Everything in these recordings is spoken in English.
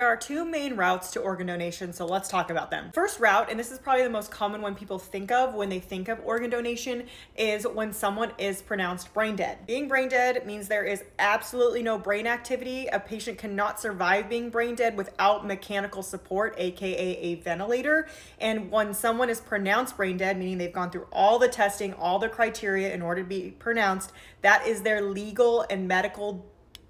There are two main routes to organ donation, so let's talk about them. First route, and this is probably the most common one people think of when they think of organ donation, is when someone is pronounced brain dead. Being brain dead means there is absolutely no brain activity. A patient cannot survive being brain dead without mechanical support, aka a ventilator. And when someone is pronounced brain dead, meaning they've gone through all the testing, all the criteria in order to be pronounced, that is their legal and medical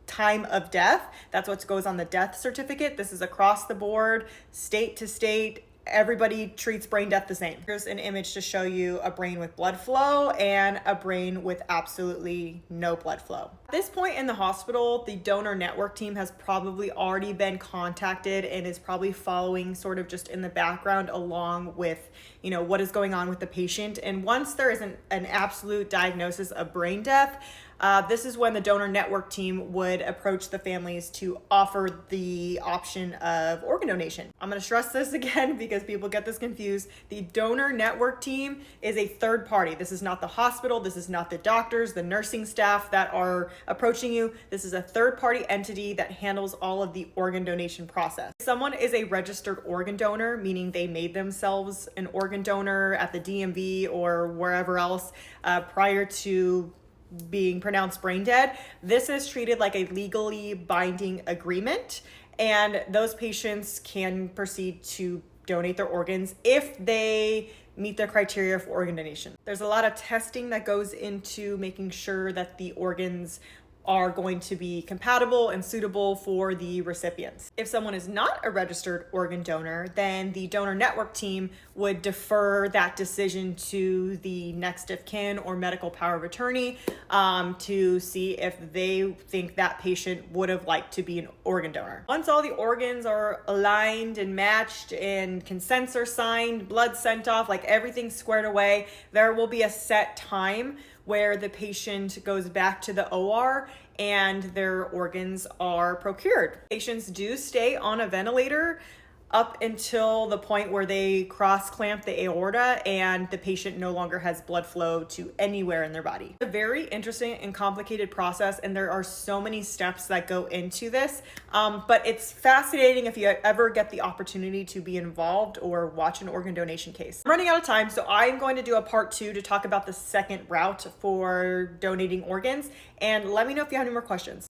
time of death. That's what goes on the death certificate. This is across the board, state to state. Everybody treats brain death the same. Here's an image to show you a brain with blood flow and a brain with absolutely no blood flow. At this point in the hospital, the donor network team has probably already been contacted and is probably following sort of just in the background along with, what is going on with the patient. And once there is an absolute diagnosis of brain death, this is when the donor network team would approach the families to offer the option of organ donation. I'm going to stress this again because people get this confused. The donor network team is a third party. This is not the hospital. This is not the doctors, the nursing staff that are approaching you. This is a third party entity that handles all of the organ donation process. If someone is a registered organ donor, meaning they made themselves an organ donor at the DMV or wherever else prior to being pronounced brain dead, this is treated like a legally binding agreement, and those patients can proceed to donate their organs if they meet the criteria for organ donation. There's a lot of testing that goes into making sure that the organs are going to be compatible and suitable for the recipients. If someone is not a registered organ donor, then the donor network team would defer that decision to the next of kin or medical power of attorney to see if they think that patient would have liked to be an organ donor. Once all the organs are aligned and matched and consents are signed, blood sent off, like everything's squared away, there will be a set time where the patient goes back to the OR and their organs are procured. Patients do stay on a ventilator up until the point where they cross clamp the aorta and the patient no longer has blood flow to anywhere in their body. It's a very interesting and complicated process, and there are so many steps that go into this, but it's fascinating if you ever get the opportunity to be involved or watch an organ donation case. I'm running out of time, so I'm going to do a part 2 to talk about the second route for donating organs, and let me know if you have any more questions.